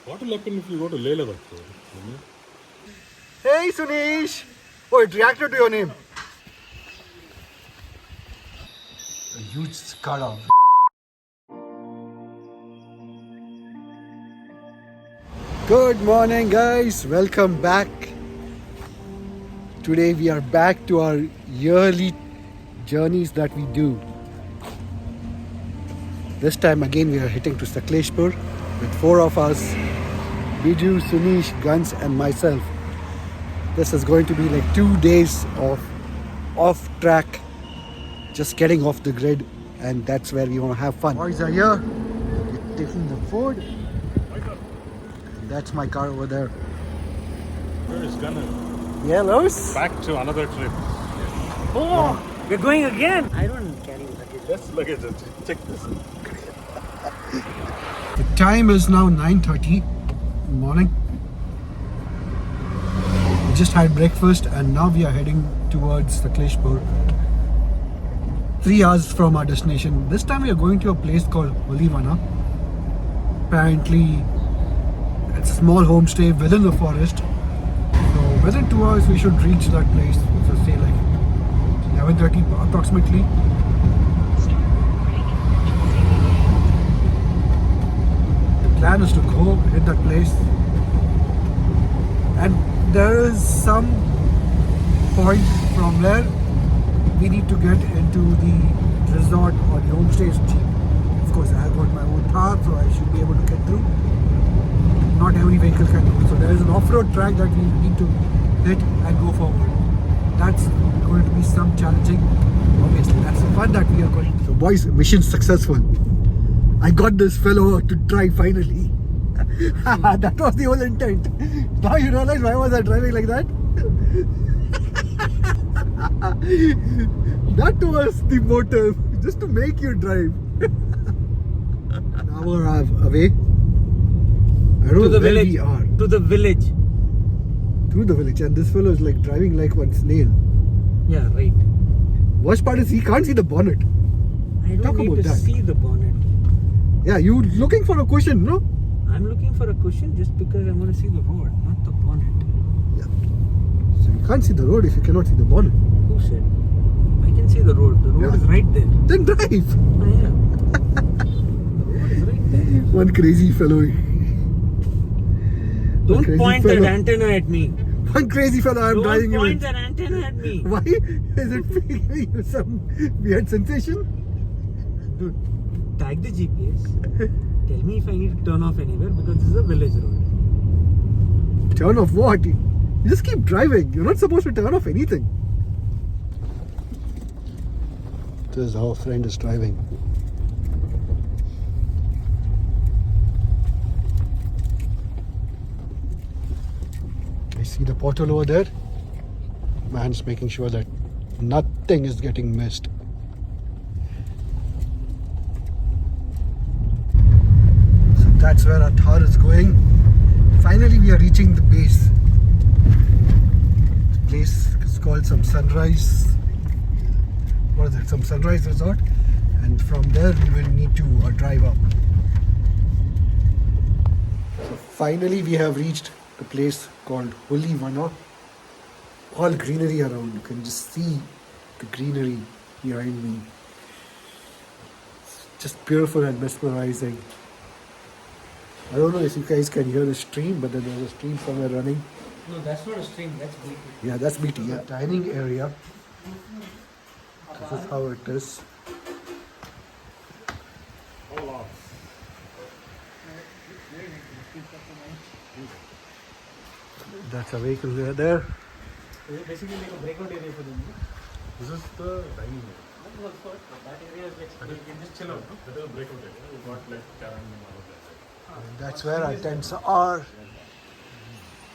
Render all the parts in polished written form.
What will happen if you go to Leh Ladakh? Hey Sunish! Oh, it reacted to your name. A huge skala. Good morning, guys. Welcome back. Today we are back to our yearly journeys that we do. This time again we are hitting to Sakleshpur with 4 of us. Biju, Sunish, Guns and myself. This is going to be like 2 days of off track, just getting off the grid, and that's where we want to have fun. Boys are here, taking the food. That's my car over there. Where is Gunner? Yellows. Back to another trip. Oh, we're going again. I don't carry luggage. Less luggage. Check this. The time is now 9:30 in the morning. We just had breakfast and now we are heading towards Sakleshpur. 3 hours from our destination. This time we are going to a place called Holivana. Apparently, it's a small homestay within the forest. So within 2 hours we should reach that place. So say like 11:30 approximately. The plan is to go hit that place. And there is some point from where we need to get into the resort or the homestay is cheap. Of course, I got my own car, so I should be able to get through. Not every vehicle can do. So there is an off-road track that we need to hit and go forward. That's going to be some challenging. Obviously, that's the fun that we are going. So boys, mission successful. I got this fellow to drive finally. That was the whole intent. Now you realize why was I driving like that? That was the motive, just to make you drive. An hour away. I don't know where we are. To the village. To the village, and this fellow is like driving like one snail. Yeah, right. Worst part is he can't see the bonnet. I don't Talk need about to that. see the bonnet. Yeah, you looking for a cushion, no? I'm looking for a cushion just because I'm going to see the road, not the bonnet. Yeah. So you can't see the road if you cannot see the bonnet. Who said? I can see the road. The road is right there. Then drive. I am. The road is right there. One crazy fellow. Don't point that antenna at me. One crazy fellow I'm driving Don't you point that antenna at me. Why? Is it giving you some weird sensation? Dude, tag the GPS. Tell me if I need to turn off anywhere because this is a village road. Turn off what? You just keep driving. You're not supposed to turn off anything. This is how a friend is driving. I see the portal over there. Man's making sure that nothing is getting missed. So that's where our Thar is going. Finally we are reaching the base. The place is called some Sunrise. What is it? Some Sunrise Resort. And from there we will need to drive up. So finally we have reached a place called Holivana. All greenery around. You can just see the greenery behind me. It's just beautiful and mesmerizing. I don't know if you guys can hear the stream, but then there's a stream somewhere running. No, that's not a stream. That's BT. Yeah, that's BT. Yeah, dining area. This is how it is. That's a vehicle there. Is it basically like a breakout area for them? This is the dining area. That area is like you can just chill out. That is a breakout area. We got like Karen and all of that. And that's where our tents are.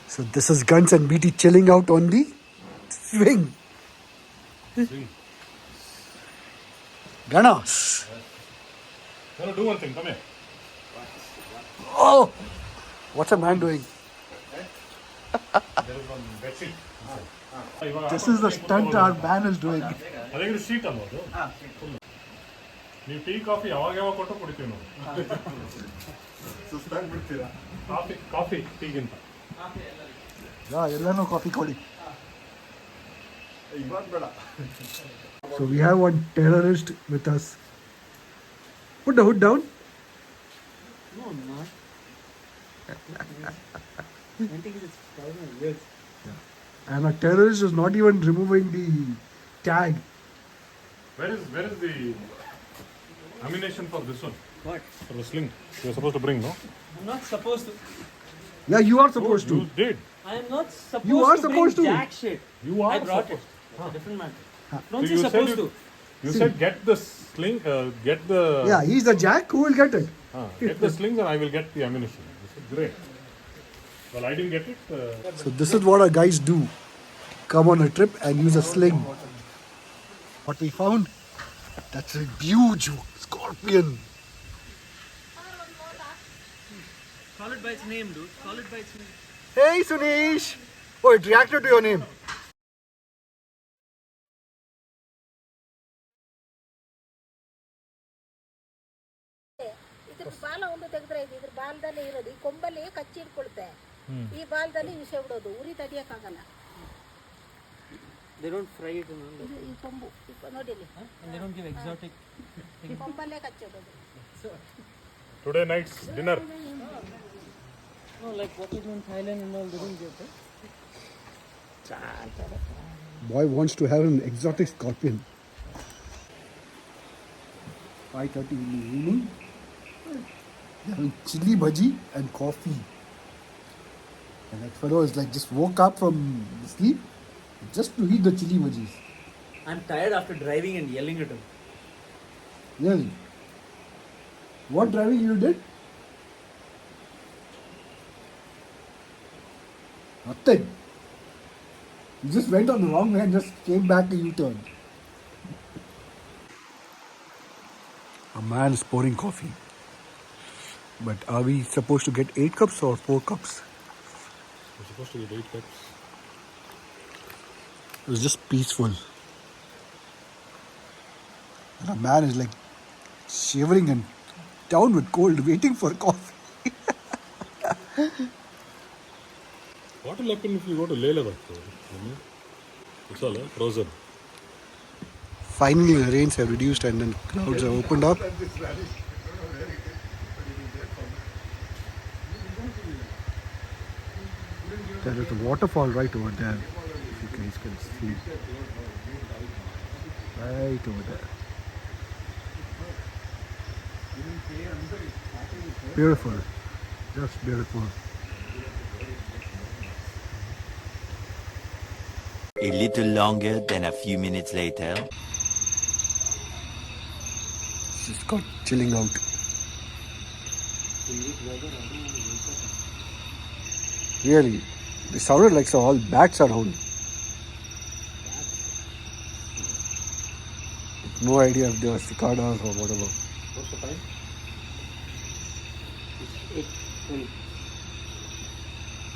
So this is Guns and BT chilling out on the swing. See? Ganas. No, do one thing. Come here. Oh! What's a man doing? There is one bedsheet. This is the stunt our man is doing. I think it's seat on. ನೀವು tea coffee ಯಾವಾಗ ಯಾವಾಗ ಕೊಟ್ಟು ಕುಡಿತೀವಿ ನಾವು. ಸುಸ್ತಾಗ್ಬಿಡ್ತೀರಾ? Coffee ಟೀಗಿಂತ. ಎಲ್ಲಾನು coffee ಕೊಡಿ. ಇವಾಗ ಬೇಡ. So we have one terrorist with us. Put the hood down. No, not. I think it's 5 years. And a terrorist is not even removing the tag. Where is the ammunition for this one? What? For the sling. You're supposed to bring, no? I'm not supposed to. Yeah, you are supposed You to. did. I am not supposed You are to supposed bring to. jack shit. You are I brought supposed. it. It's a different matter. Huh. Don't So you you said supposed to? You said get the sling, get the... Yeah, he's the jack. Who will get it? Get the slings and I will get the ammunition. This is great. Well, I didn't get it. So this is what our guys do. Come on a trip and use a sling. What we found? That's a huge scorpion. Call it by its name, dude. Call it by its name. Hey Sunish! Oh, it reacted to your name. ಇದ್ರ ಬಾಲ ಒಂದು ತೆಗೆದ್ರೆ ಇದ್ರ ಬಾಲದಲ್ಲೇ ಇರೋದು ಈ ಕೊಂಬಲ್ಲಿ ಕಚ್ಚಿ ಇಟ್ಕೊಳುತ್ತೆ ಈ ಬಾಲದಲ್ಲಿ ವಿಷ ಬಿಡೋದು ಉರಿ ತಡಿಯಕ್ಕಾಗಲ್ಲ. They don't fry it, you know. ಇದು ಈ ಕೊಂಬು ನೋಡಿ ಇಲ್ಲಿ And they don't give exotic. ಈ ಕೊಂಬಲ್ಲೇ ಕಚ್ಚೋದು. Today night's dinner. No, like what we do in Thailand and all, they don't get it. Boy wants to have an exotic scorpion. 5:30 in the evening. Having chili bhaji and coffee. And that fellow is like just woke up from sleep just to eat the chili bhajis. I'm tired after driving and yelling at him. Really? What driving you did? Nothing. You just went on the wrong way and just came back a U-turn. A man is pouring coffee. But are we supposed to get 8 cups or 4 cups? We're supposed to get 8 cups. It was just peaceful. And a man is like shivering and down with cold, waiting for coffee. What will happen if you go to Leh Ladakh? It's all frozen. Finally, the rains have reduced and then clouds have opened up. There is a waterfall right over there. If you guys can see. Right over there. Beautiful. Just beautiful. A little longer than a few minutes later. Just got chilling out. Really, it sounded like so all bats are around. No idea if they were cicadas or whatever. What's the time?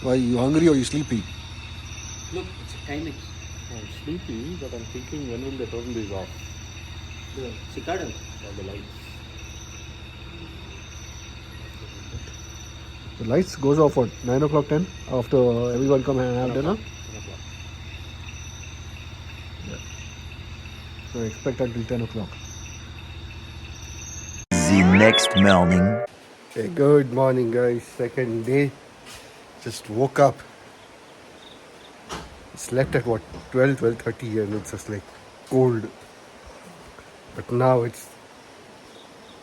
Why, you hungry or you sleepy? Look, it's a timing. I'm sleepy, but I'm thinking when will they turn these off? The cicadas. All the lights. The lights goes off at 9 o'clock, 10 after everyone come and have dinner. 10 o'clock. So expect until 10 o'clock. The next morning. Okay, good morning guys. Second day. Just woke up. Slept at what, 12:30 and it's just like cold. But now it's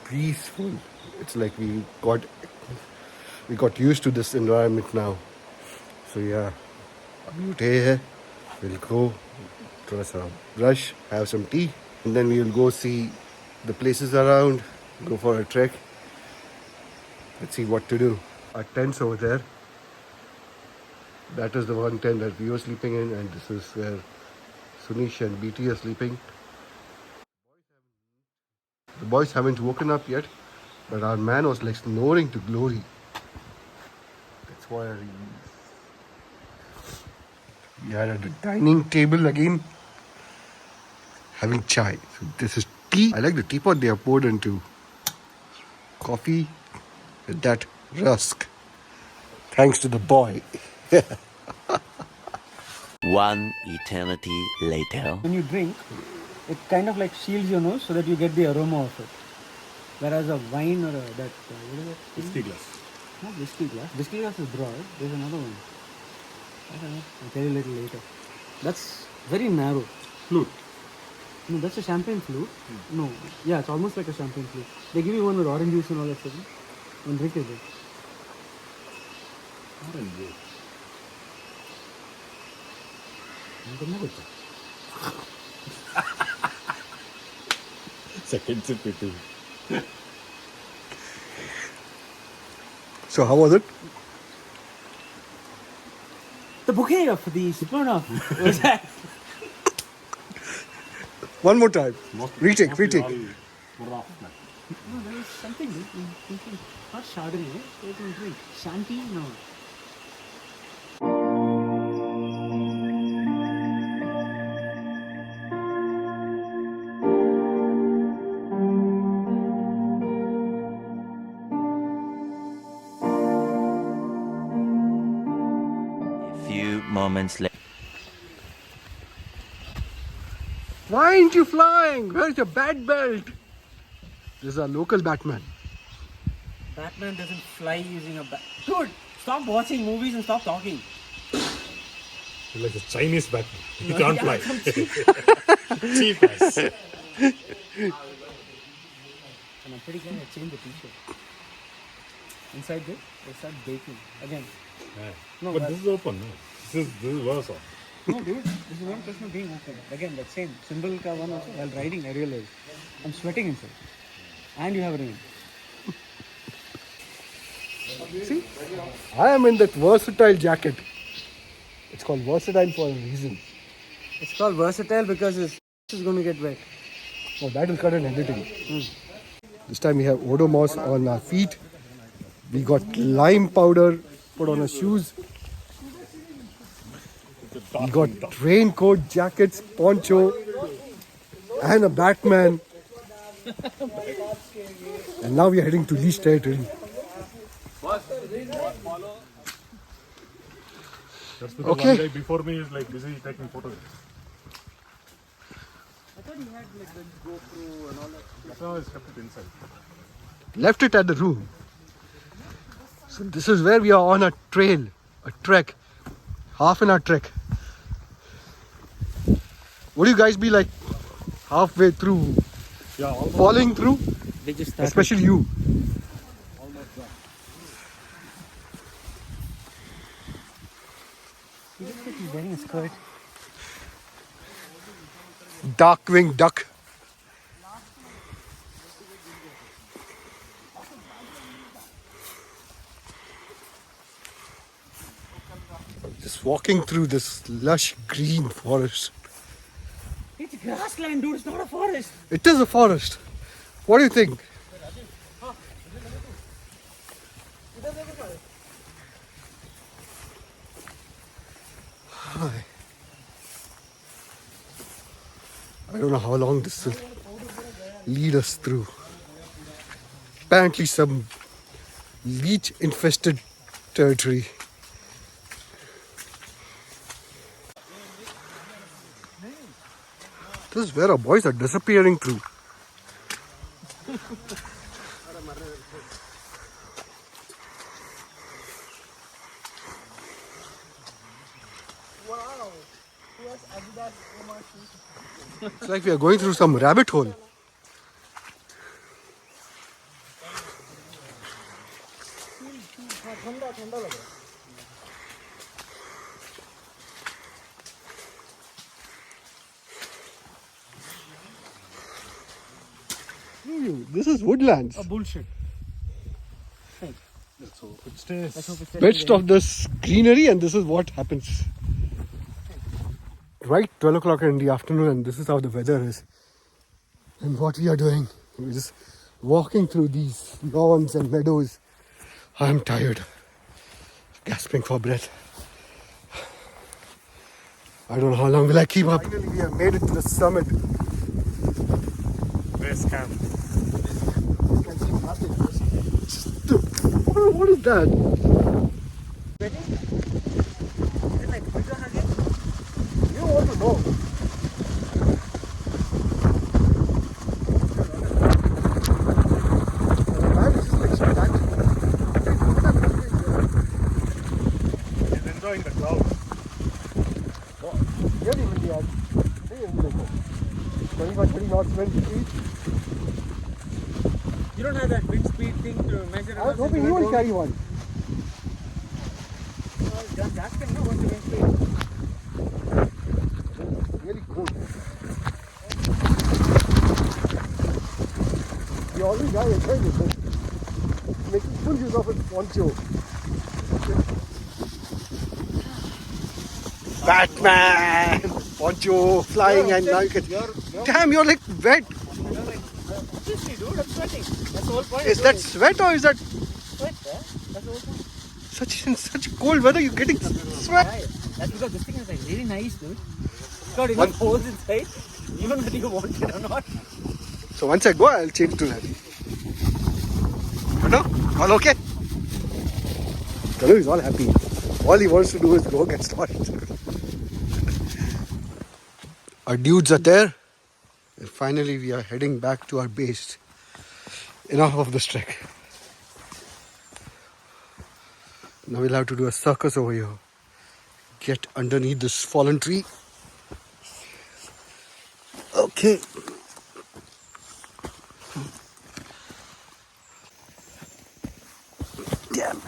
peaceful. It's like we got used to this environment now. So yeah, abhi uthe hai. We'll go thoda sa brush, have some tea, and then we will go see the places around, go for a trek. Let's see what to do. Our tents over there. That is the one tent that we were sleeping in, and this is where Sunish and BT are sleeping. The boys haven't woken up yet, but our man was like snoring to glory. That's why we are at the dining table again, having chai. So this is tea. I like the teapot they have poured into coffee with that rusk. Thanks to the boy. One eternity later. When you drink, it kind of like shields your nose so that you get the aroma of it. Whereas a wine or what is that? Whiskey glass. Not whiskey glass. Whiskey glass is broad. There's another one. I don't know. I'll tell you a little later. That's very narrow. Flute. No, that's a champagne flute. No, yeah, it's almost like a champagne flute. They give you one with orange juice and all that stuff. One drink is it. Orange juice. Second sip it too. So how was it? The bouquet of the Smirnoff was that. One more time. Retake. All rough, man. No, there was something. Not Chardonnay. There was a drink. Shanty? No. A few moments later. Why aren't you flying? Where's your bat belt? This is our local Batman. Batman doesn't fly using a bat. Dude, stop watching movies and stop talking. You're like a Chinese Batman. You No, can't yeah, fly. some cheap- Cheap ass. And I'm pretty glad I changed the t-shirt. Inside this, they start baking. Again. Yeah. No, but that- this is open, no? This is worse off. No, dude, this is one question of being open. Again, that same symbol ka one also. While riding, I realized I'm sweating inside. And you have rain. See? I am in that versatile jacket. It's called versatile for a reason. It's called versatile because it's going to get wet. Oh, that will cut in editing. This time we have Odomos on our feet. We got lime powder put on our shoes. We got raincoat, jackets, poncho, and a Batman. And now we are heading to Lee's territory. That's because Okay. one guy before me is like busy taking photos. I thought he had like the GoPro and all that. That's why I kept it inside. Left it at the room. So this is where we are on a trail, a trek, half an hour trek. Would you guys be like halfway through, Yeah, almost. falling through? They just started. Especially you. He looks like he's wearing a skirt. Darkwing Duck. Just walking through this lush green forest. It's grassland, dude. It's not a forest. It is a forest. What do you think? Hi. I don't know how long this will lead us through. Apparently some leech infested territory. This is where our boys are disappearing through. It's like we are going through some rabbit hole. This is woodlands. Bullshit. Let's hope it stays. Let's hope it's Best of this greenery, and this is what happens. Right 12 o'clock in the afternoon, and this is how the weather is. And what we are doing, we're just walking through these lawns and meadows. I'm tired, gasping for breath. I don't know how long will I keep up. Finally, we have made it to the summit. Base camp. What is that? You want to know? He's enjoying the clouds. Really windy, 20 knots wind speed. You don't have that wind speed thing to measure. I was hoping you will carry one. That can know what's the wind speed. Really cool. The only guy enjoying it, making full use of his poncho. Batman! Poncho flying and now you can... Damn, you're like wet. Obviously, dude, I'm sweating. That's the whole point. Is that sweat or is that Sweat, yeah? That's the whole point. such cold weather you're getting sweat? Right. That's because this thing is like really nice, dude. It's got enough holes inside, even whether you want it or not. So once I go, I'll change to that. You know? All okay? Kanu is all happy. All he wants to do is go get started. Our dudes are there. And finally we are heading back to our base. Enough of this trek. Now we'll have to do a circus over here. Get underneath this fallen tree. Okay. Damn.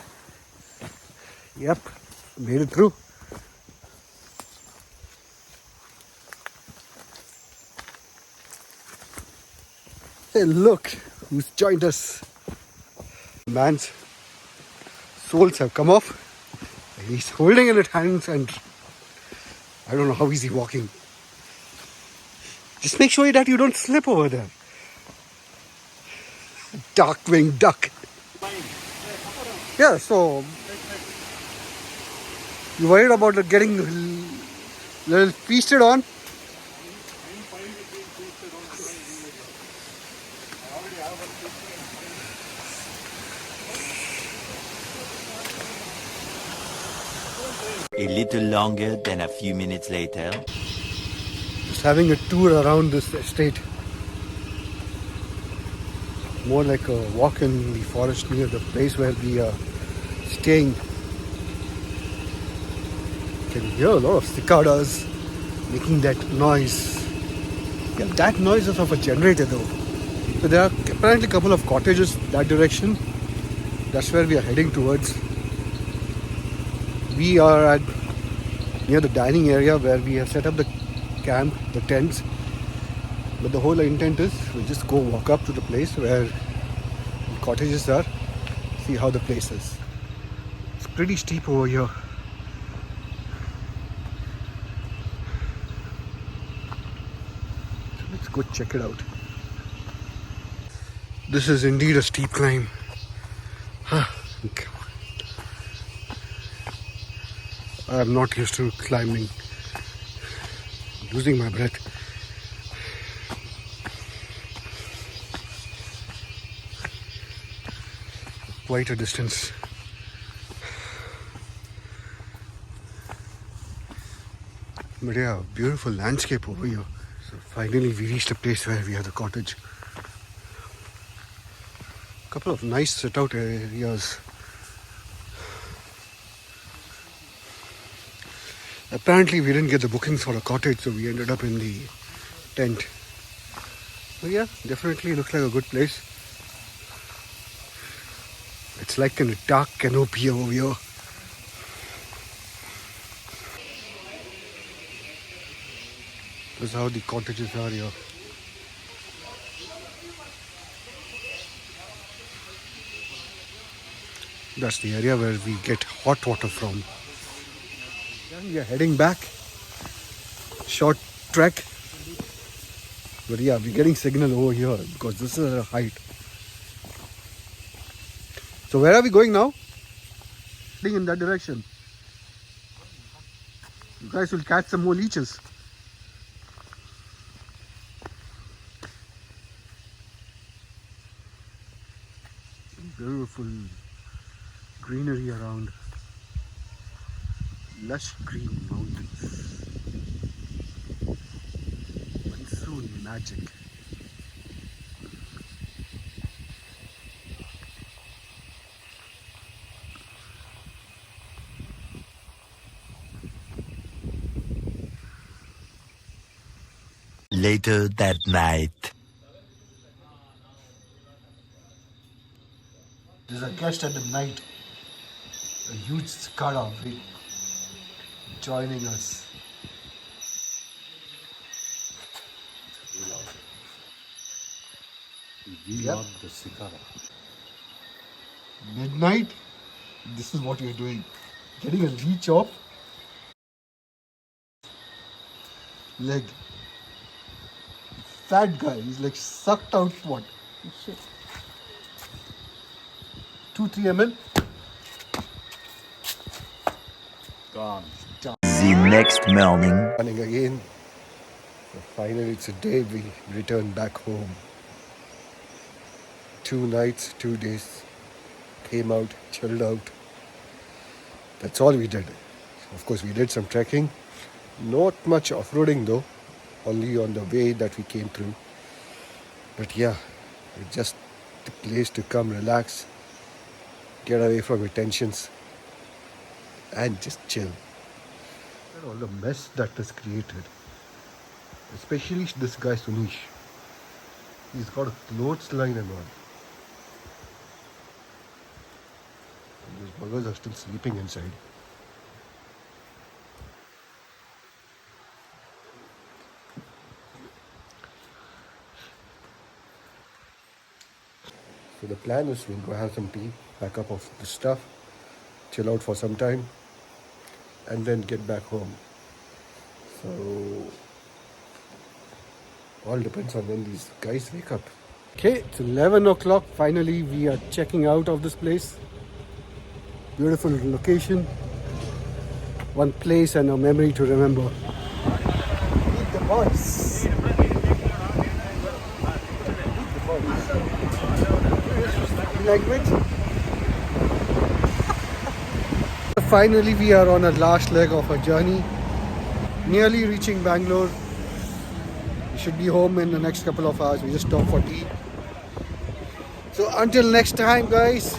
Yep. Made it through. Hey, look who's joined us. Man's soles have come off. He's holding in his hands and I don't know how is he walking. Just make sure that you don't slip over there. Dark-winged duck. Yeah, so you worried about it getting a little feasted on? A little longer than a few minutes later. Just having a tour around this estate. More like a walk in the forest near the place where we are staying. You can hear a lot of cicadas making that noise. Yeah, that noise is of a generator though. So there are apparently a couple of cottages that direction. That's where we are heading towards. We are near the dining area where we have set up the camp, the tents. But the whole intent is we just go walk up to the place where the cottages are, see how the place is. It's pretty steep over here. So let's go check it out. This is indeed a steep climb. I am not used to climbing. I'm losing my breath. Quite a distance. But yeah, beautiful landscape over here. So finally we reached a place where we have the cottage. Couple of nice sit-out areas. Apparently we didn't get the bookings for a cottage, so we ended up in the tent. But yeah, definitely looks like a good place. It's like in a dark canopy over here. This is how the cottages are here. That's the area where we get hot water from. Then we are heading back. Short trek. But yeah, we're getting signal over here because this is a height. So where are we going now? Heading in that direction. You guys will catch some more leeches. beautiful greenery around. Lush green mountains. Monsoon magic. Later that night. There's a guest at the night, a huge cicada joining us. We Yep. love the cicada. Midnight, this is what we're doing. Getting a leech off. Leg. Fat guy, he's like sucked out what? Shit. 2-3 ml. Gone. The next morning. Running again. So finally, it's a day we return back home. 2 nights, 2 days. Came out, chilled out. That's all we did. Of course, we did some trekking. Not much off-roading though. Only on the way that we came through. But yeah, it's just the place to come relax, get away from your tensions, and just chill. All the mess that is created. Especially this guy Sunish. He's got a clothesline and all. And those buggers are still sleeping inside. So the plan is we'll go have some tea, pack up of the stuff, chill out for some time, and then get back home. So all depends on when these guys wake up. Okay, it's 11 o'clock. Finally, we are checking out of this place. Beautiful location. One place and a memory to remember. Meet the boys. Language. Finally, we are on a last leg of our journey. Nearly reaching Bangalore. We should be home in the next couple of hours. We just stopped for tea. So until next time, guys.